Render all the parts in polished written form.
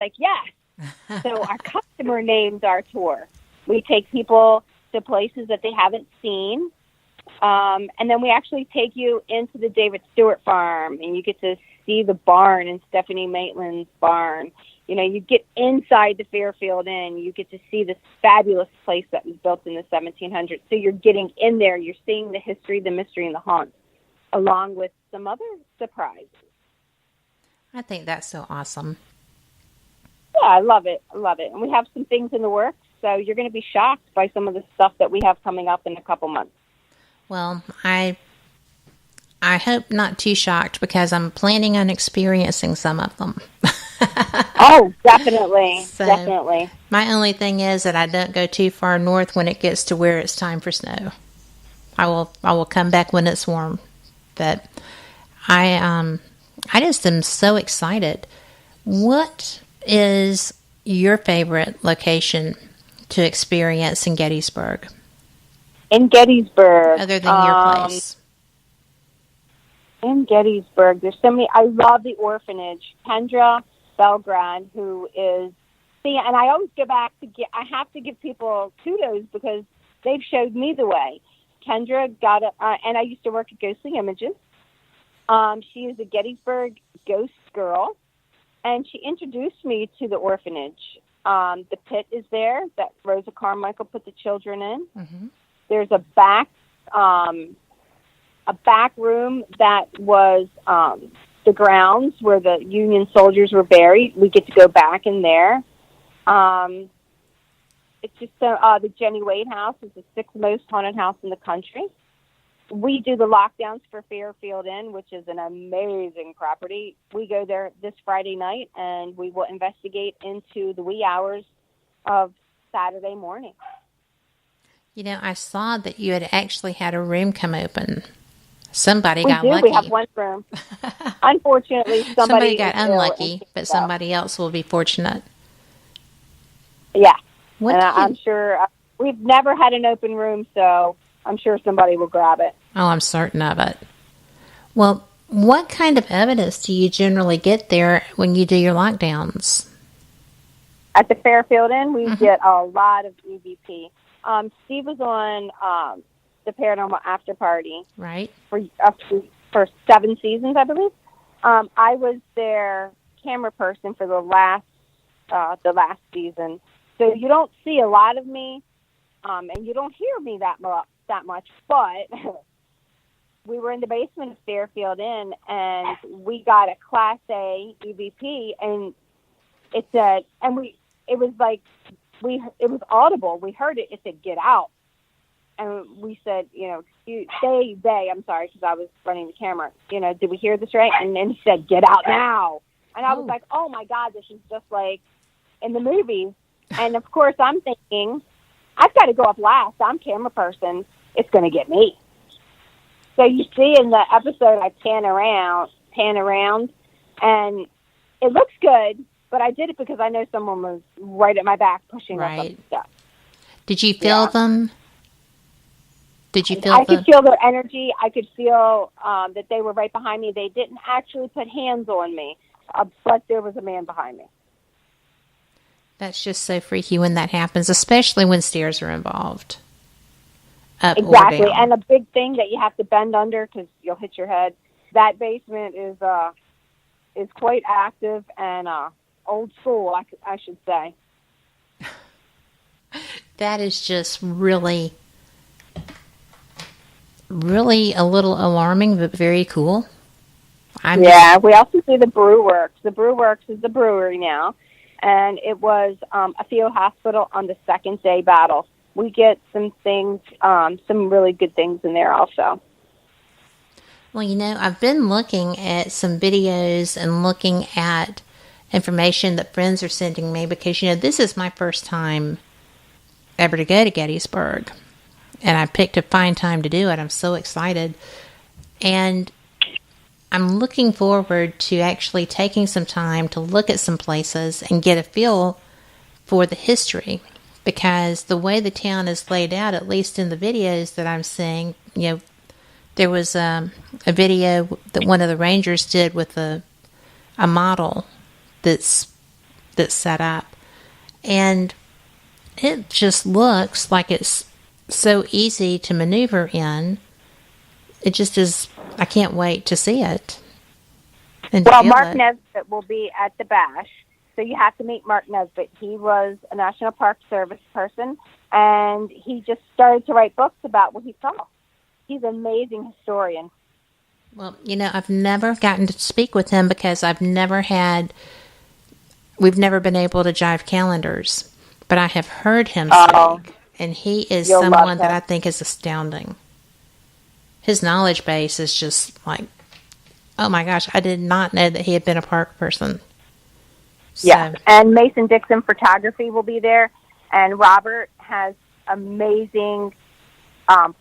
Like, yes. So our customer names our tour. We take people to places that they haven't seen. And then we actually take you into the David Stewart farm, and you get to see the barn and Stephanie Maitland's barn. You know, you get inside the Fairfield Inn. You get to see this fabulous place that was built in the 1700s. So you're getting in there. You're seeing the history, the mystery, and the haunts, along with some other surprises. I think that's so awesome. Yeah, I love it. I love it. And we have some things in the works, so you're going to be shocked by some of the stuff that we have coming up in a couple months. Well, I hope not too shocked, because I'm planning on experiencing some of them. Oh, definitely. So, definitely. My only thing is that I don't go too far north when it gets to where it's time for snow. I will come back when it's warm. But I just am so excited. What is your favorite location to experience in Gettysburg? In Gettysburg. Other than your place. In Gettysburg, there's so many. I love the orphanage. Kendra Belgrad, who is, and I always go back to I have to give people kudos because they've showed me the way. Kendra got and I used to work at Ghostly Images. She is a Gettysburg ghost girl, and she introduced me to the orphanage. The pit is there that Rosa Carmichael put the children in. Mm-hmm. There's a back room that was the grounds where the Union soldiers were buried. We get to go back in there. It's just the Jenny Wade House is the sixth most haunted house in the country. We do the lockdowns for Fairfield Inn, which is an amazing property. We go there this Friday night, and we will investigate into the wee hours of Saturday morning. You know, I saw that you had actually had a room come open. Somebody got lucky. We have one room. Unfortunately, somebody got unlucky, but somebody else will be fortunate. Yeah. I'm sure we've never had an open room, so I'm sure somebody will grab it. Oh, I'm certain of it. Well, what kind of evidence do you generally get there when you do your lockdowns? At the Fairfield Inn, we get a lot of EVP. Steve was on the Paranormal After Party, right? For 7 seasons, I believe. I was their camera person for the last season, so you don't see a lot of me, and you don't hear me that much. But we were in the basement of Fairfield Inn, and we got a Class A EVP, and it said, it was audible. We heard it. It said, "Get out." And we said, I'm sorry, because I was running the camera. Did we hear this right? And then he said, "Get out now." And I was like, oh my God, this is just like in the movies. And of course I'm thinking, I've got to go up last. I'm camera person. It's going to get me. So you see in the episode, I pan around, and it looks good, but I did it because I know someone was right at my back pushing us up the steps. Did you feel them? Did you feel I could feel their energy. I could feel that they were right behind me. They didn't actually put hands on me, but there was a man behind me. That's just so freaky when that happens, especially when stairs are involved. Up exactly, or down. And a big thing that you have to bend under because you'll hit your head. That basement is quite active and old school, I should say. That is just really a little alarming, but very cool. We also see the Brew Works. The Brew Works is the brewery now, and it was a field hospital on the second day battle. We get some things, some really good things in there also. Well, I've been looking at some videos and looking at information that friends are sending me because, this is my first time ever to go to Gettysburg. And I picked a fine time to do it. I'm so excited. And I'm looking forward to actually taking some time to look at some places and get a feel for the history. Because the way the town is laid out, at least in the videos that I'm seeing, there was a video that one of the rangers did with a model that's that's set up. And it just looks like it's so easy to maneuver in. It just is. I can't wait to see it. And well, Mark Nesbitt will be at the bash, so you have to meet Mark Nesbitt. He was a National Park Service person, and he just started to write books about what he saw. He's an amazing historian. Well, I've never gotten to speak with him because we've never been able to jive calendars, but I have heard him speak, and he is someone that I think is astounding. His knowledge base is just like, oh my gosh, I did not know that he had been a park person. So. Yeah, and Mason Dixon Photography will be there, and Robert has amazing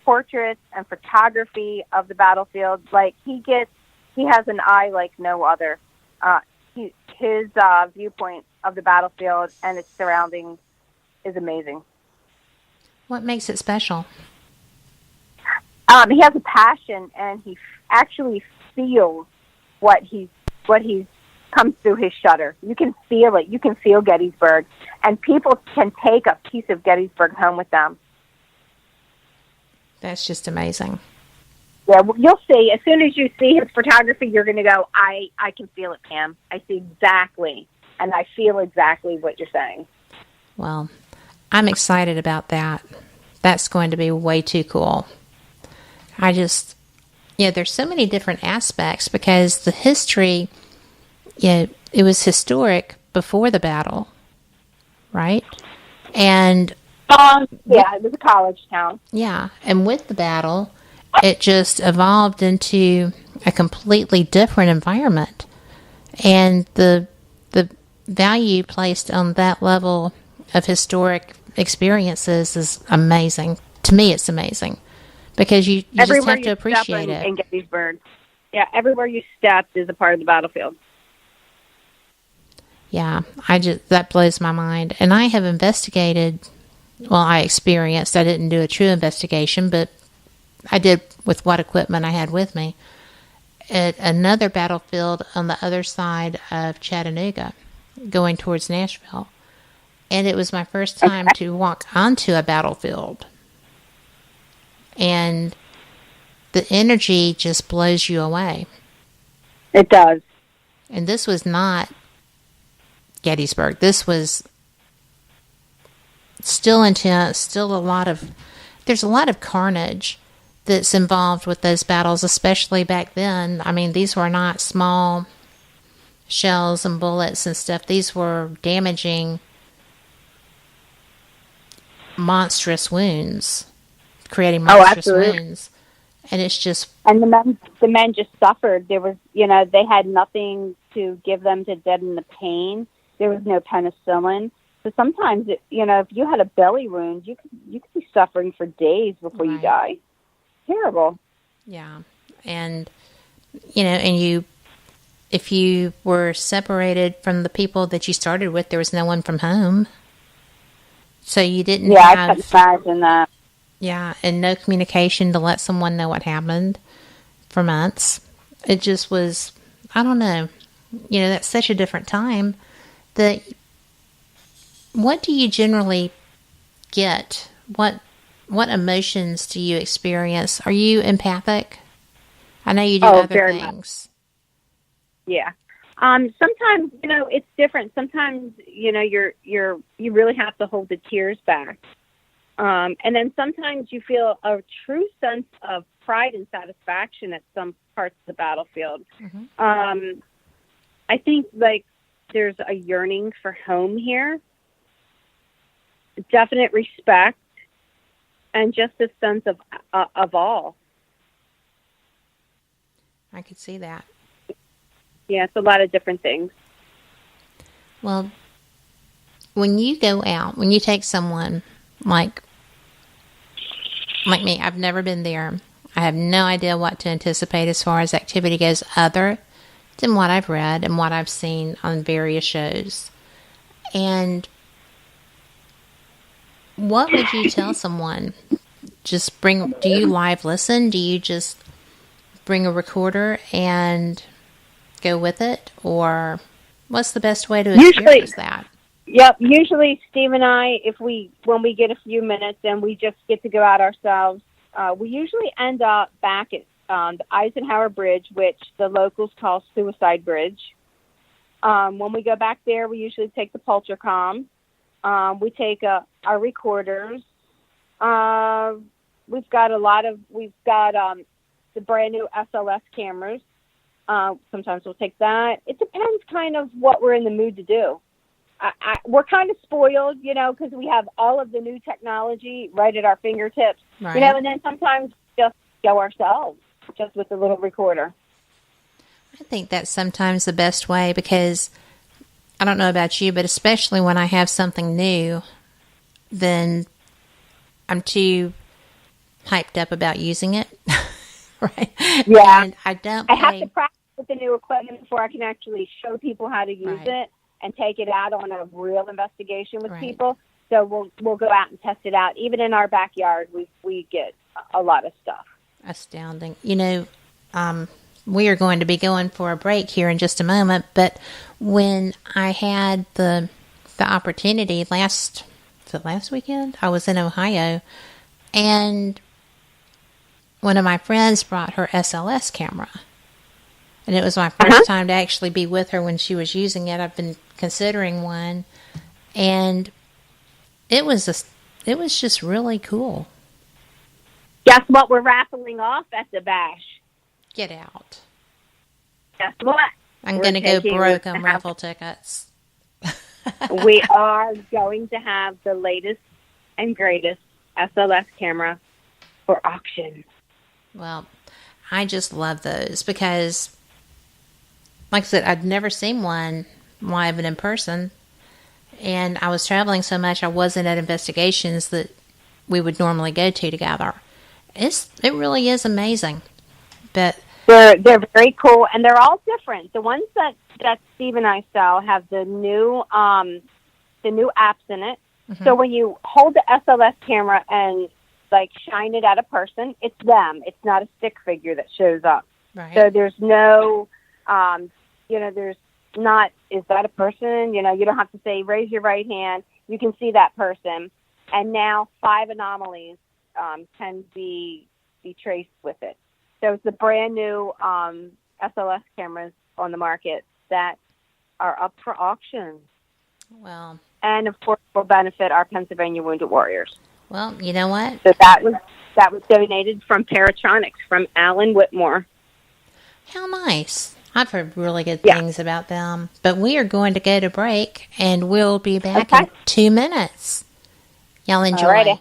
portraits and photography of the battlefield. Like, he has an eye like no other. His viewpoint of the battlefield and its surroundings is amazing. What makes it special? He has a passion, and he actually feels what he's comes through his shutter. You can feel it. You can feel Gettysburg, and people can take a piece of Gettysburg home with them. That's just amazing. Yeah, well, you'll see. As soon as you see his photography, you're going to go, I can feel it, Pam. I see exactly, and I feel exactly what you're saying. Well, I'm excited about that. That's going to be way too cool. There's so many different aspects because the history, it was historic before the battle, right? And it was a college town. Yeah, and with the battle, it just evolved into a completely different environment. And the value placed on that level of historic experiences is amazing. To me, it's amazing. Because you just have to appreciate it. In Gettysburg. Yeah, everywhere you step is a part of the battlefield. Yeah, that blows my mind. And I have investigated, I experienced, I didn't do a true investigation, but I did with what equipment I had with me, at another battlefield on the other side of Chattanooga, going towards Nashville. And it was my first time to walk onto a battlefield. And the energy just blows you away. It does. And this was not Gettysburg. This was still intense, there's a lot of carnage that's involved with those battles, especially back then. I mean, these were not small shells and bullets and stuff. These were damaging, monstrous wounds, creating monstrous wounds. And it's just... And the men just suffered. There was, they had nothing to give them to deaden the pain. There was no penicillin. So sometimes, if you had a belly wound, you could be suffering for days before you die. Terrible. Yeah. And, if you were separated from the people that you started with, there was no one from home. So you didn't have... I can imagine that. Yeah, and no communication to let someone know what happened for months. It just was, I don't know. That's such a different time that... What do you generally get? What emotions do you experience? Are you empathic? I know you do other things. Much. Yeah. Sometimes, it's different. Sometimes, you really have to hold the tears back. And then sometimes you feel a true sense of pride and satisfaction at some parts of the battlefield. Mm-hmm. I think there's a yearning for home here. Definite respect, and just a sense of all. I could see that. Yeah, it's a lot of different things. Well, when you go out, when you take someone like me, I've never been there. I have no idea what to anticipate as far as activity goes, other than what I've read and what I've seen on various shows. And what would you tell someone? Do you live listen? Do you just bring a recorder and go with it? Or what's the best way to experience that? Yep. Usually, Steve and I, when we get a few minutes and we just get to go out ourselves, we usually end up back at the Eisenhower Bridge, which the locals call Suicide Bridge. When we go back there, we usually take the Pultracom. We take our recorders. We've got the brand new SLS cameras. Sometimes we'll take that. It depends kind of what we're in the mood to do. We're kind of spoiled, because we have all of the new technology right at our fingertips, right. And then sometimes just go ourselves, just with a little recorder. I think that's sometimes the best way, because I don't know about you, but especially when I have something new, then I'm too hyped up about using it. Right? Yeah. And I have to practice with the new equipment before I can actually show people how to use it and take it out on a real investigation with people. So we'll go out and test it out. Even in our backyard, we get a lot of stuff. Astounding. We are going to be going for a break here in just a moment, but when I had the opportunity last weekend, I was in Ohio, and one of my friends brought her SLS camera, and it was my first time to actually be with her when she was using it. I've been considering one, and it was just really cool. Guess what we're raffling off at the bash? Get out. Guess what? I'm going to go broke on raffle tickets. We are going to have the latest and greatest SLS camera for auction. Well, I just love those because, like I said, I'd never seen one live and in person, and I was traveling so much I wasn't at investigations that we would normally go to together. It really is amazing. But they're very cool, and they're all different. The ones that Steve and I sell have the new apps in it. Mm-hmm. So when you hold the SLS camera and shine it at a person, it's them. It's not a stick figure that shows up. Right. So there's no, there's not, is that a person? You don't have to say, raise your right hand. You can see that person. And now 5 anomalies can be traced with it. So it's the brand new SLS cameras on the market that are up for auction. Well, and of course will benefit our Pennsylvania Wounded Warriors. Well, you know what? So that was donated from Paratronics from Alan Whitmore. How nice. I've heard really good things about them. But we are going to go to break, and we'll be back in 2 minutes. Y'all enjoy. Alrighty.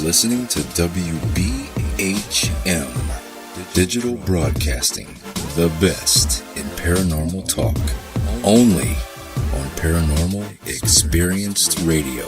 Listening to WBHM Digital Broadcasting, the best in paranormal talk, only on Paranormal Experienced Radio.